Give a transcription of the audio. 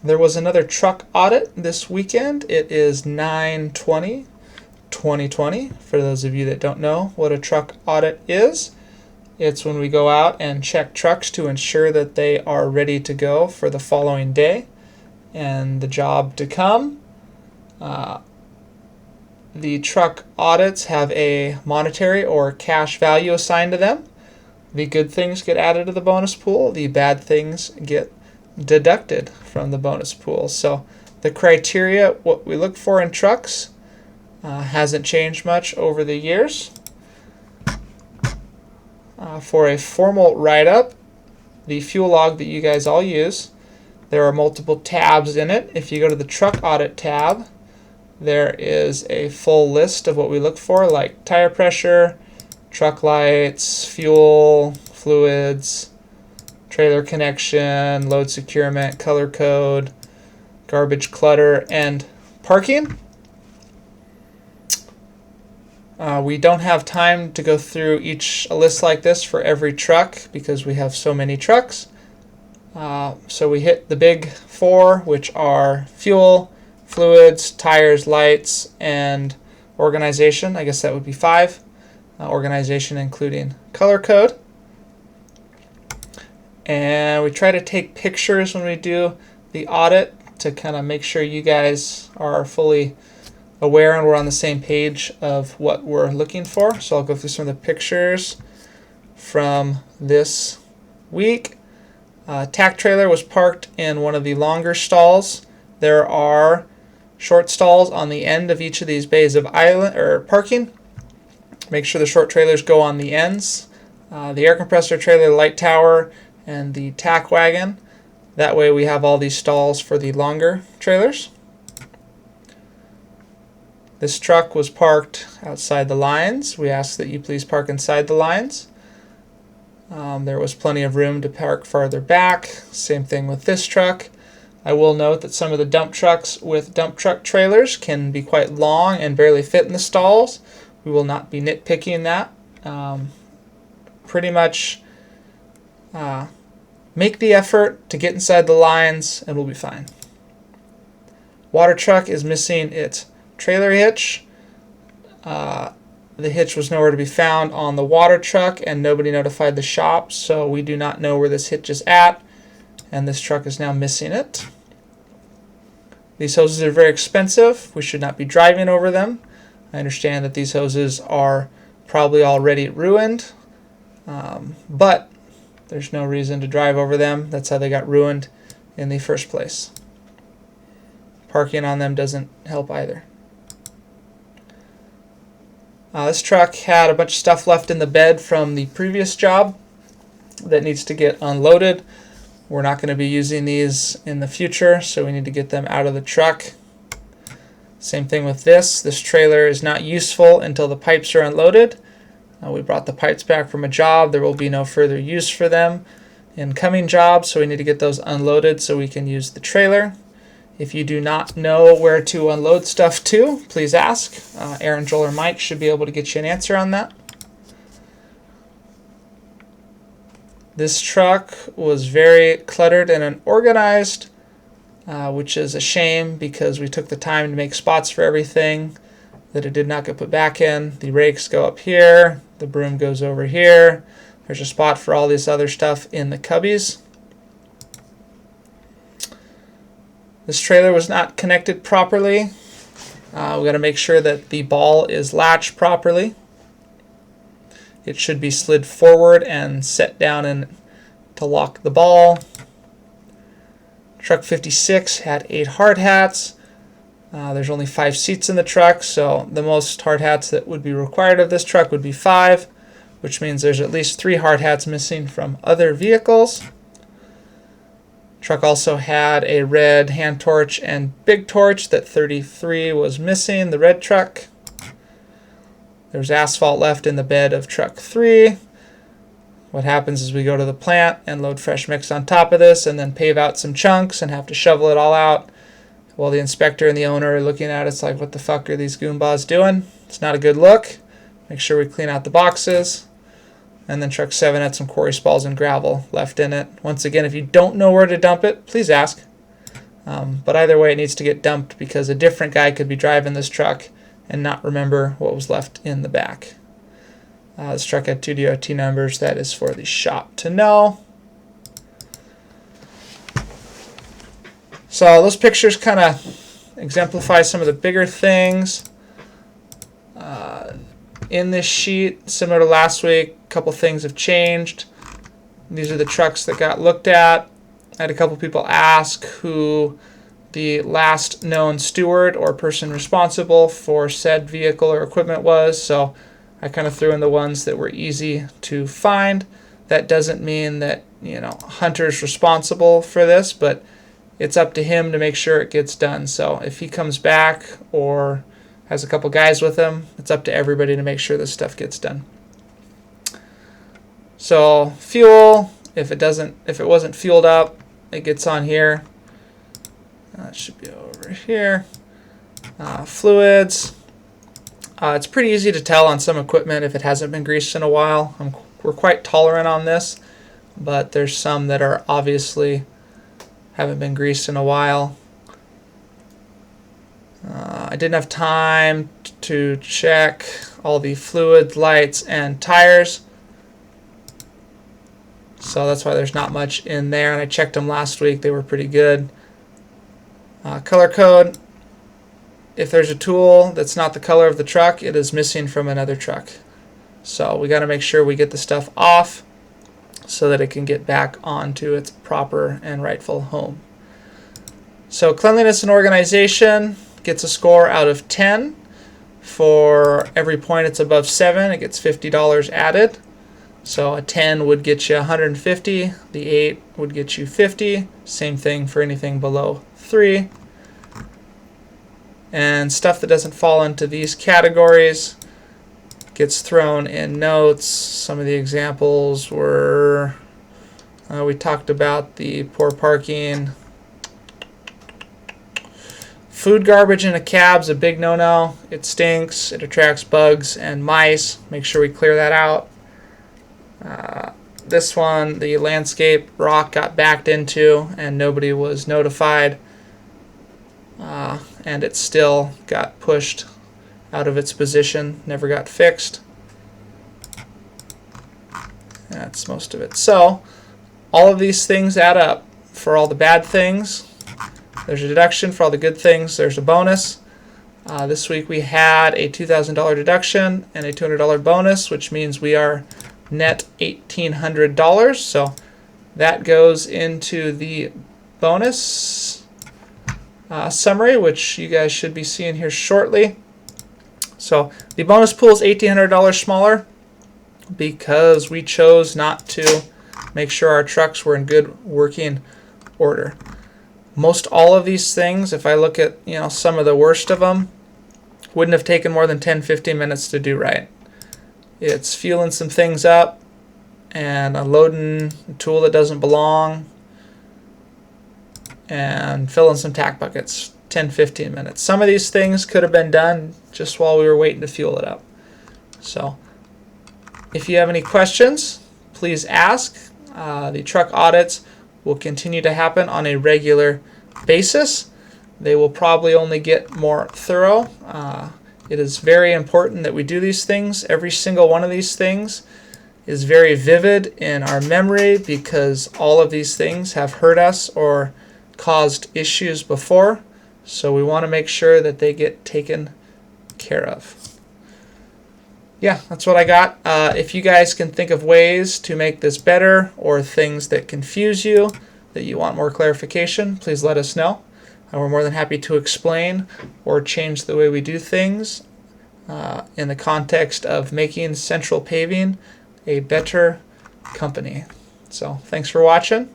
There was another truck audit this weekend. It is 9/20/2020. For those of you that don't know what a truck audit is, it's when we go out and check trucks to ensure that they are ready to go for the following day and the job to come. The truck audits have a monetary or cash value assigned to them. The good things get added to the bonus pool. The bad things get deducted from the bonus pool. So the criteria, what we look for in trucks, hasn't changed much over the years. For a formal write-up, the fuel log that you guys all use, there are multiple tabs in it. If you go to the truck audit tab, there is a full list of what we look for, like tire pressure, truck lights, fuel, fluids, trailer connection, load securement, color code, garbage clutter, and parking. We don't have time to go through a list like this for every truck because we have so many trucks. So we hit the big four, which are fuel, fluids, tires, lights, and organization. I guess that would be 5. Organization including color code. And we try to take pictures when we do the audit to kind of make sure you guys are fully aware and we're on the same page of what we're looking for. So I'll go through some of the pictures from this week. Tack trailer was parked in one of the longer stalls. There are short stalls on the end of each of these bays of parking. Make sure the short trailers go on the ends. The air compressor trailer, the light tower, and the tack wagon. That way we have all these stalls for the longer trailers. This truck was parked outside the lines. We ask that you please park inside the lines. There was plenty of room to park farther back. Same thing with this truck. I will note that some of the dump trucks with dump truck trailers can be quite long and barely fit in the stalls. We will not be nitpicking that. Pretty much make the effort to get inside the lines and we'll be fine. Water truck is missing its trailer hitch. The hitch was nowhere to be found on the water truck and nobody notified the shop, so we do not know where this hitch is at, and this truck is now missing it. These hoses are very expensive. We should not be driving over them. I understand that these hoses are probably already ruined, but there's no reason to drive over them. That's how they got ruined in the first place. Parking on them doesn't help either. This truck had a bunch of stuff left in the bed from the previous job that needs to get unloaded. We're not going to be using these in the future, so we need to get them out of the truck. Same thing with this. This trailer is not useful until the pipes are unloaded. We brought the pipes back from a job. There will be no further use for them in coming jobs, so we need to get those unloaded so we can use the trailer. If you do not know where to unload stuff to, please ask. Aaron, Joel, or Mike should be able to get you an answer on that. This truck was very cluttered and unorganized, which is a shame because we took the time to make spots for everything that it did not get put back in. The rakes go up here, the broom goes over here. There's a spot for all this other stuff in the cubbies. This trailer was not connected properly. We got to make sure that the ball is latched properly. It should be slid forward and set down to lock the ball. Truck 56 had 8 hard hats. There's only 5 seats in the truck, so the most hard hats that would be required of this truck would be 5, which means there's at least 3 hard hats missing from other vehicles. Truck also had a red hand torch and big torch that 33 was missing, the red truck. There's asphalt left in the bed of truck 3. What happens is we go to the plant and load fresh mix on top of this and then pave out some chunks and have to shovel it all out. While the inspector and the owner are looking at it, it's like, what the fuck are these goombas doing? It's not a good look. Make sure we clean out the boxes. And then truck 7 had some quarry spalls and gravel left in it. Once again, if you don't know where to dump it, please ask. But either way, it needs to get dumped because a different guy could be driving this truck and not remember what was left in the back. This truck had 2 DOT numbers. That is for the shop to know. So those pictures kind of exemplify some of the bigger things. In this sheet, similar to last week, a couple things have changed. These are the trucks that got looked at. I had a couple people ask who the last known steward or person responsible for said vehicle or equipment was, so I kind of threw in the ones that were easy to find. That doesn't mean that, Hunter's responsible for this, but it's up to him to make sure it gets done. So if he comes back or has a couple guys with him, it's up to everybody to make sure this stuff gets done. So fuel, if it wasn't fueled up, it gets on here. It should be over here. Fluids. It's pretty easy to tell on some equipment if it hasn't been greased in a while. We're quite tolerant on this, but there's some that are obviously haven't been greased in a while. I didn't have time to check all the fluid, lights, and tires, so that's why there's not much in there, and I checked them last week. They were pretty good. Color code. If there's a tool that's not the color of the truck, it is missing from another truck. So we got to make sure we get the stuff off so that it can get back onto its proper and rightful home. So cleanliness and organization gets a score out of 10. For every point it's above 7, it gets $50 added. So a 10 would get you 150, the 8 would get you 50. Same thing for anything below 3. And stuff that doesn't fall into these categories gets thrown in notes. Some of the examples were, we talked about the poor parking. Food garbage in a cab's a big no-no. It stinks, it attracts bugs and mice. Make sure we clear that out. This one, the landscape rock got backed into and nobody was notified. And it still got pushed out of its position, never got fixed. That's most of it. So all of these things add up. For all the bad things, there's a deduction. For all the good things, there's a bonus. This week we had a $2,000 deduction and a $200 bonus, which means we are net $1,800. So that goes into the bonus summary, which you guys should be seeing here shortly. So the bonus pool is $1,800 smaller because we chose not to make sure our trucks were in good working order. Most all of these things, if I look at some of the worst of them, wouldn't have taken more than 10-15 minutes to do right. It's fueling some things up and unloading a tool that doesn't belong and filling some tack buckets. 10-15 minutes. Some of these things could have been done just while we were waiting to fuel it up. So if you have any questions, please ask. The truck audits will continue to happen on a regular basis. They will probably only get more thorough. It is very important that we do these things. Every single one of these things is very vivid in our memory because all of these things have hurt us or caused issues before. So we want to make sure that they get taken care of. Yeah, that's what I got. If you guys can think of ways to make this better or things that confuse you, that you want more clarification, please let us know. We're more than happy to explain or change the way we do things in the context of making Central Paving a better company. So thanks for watching.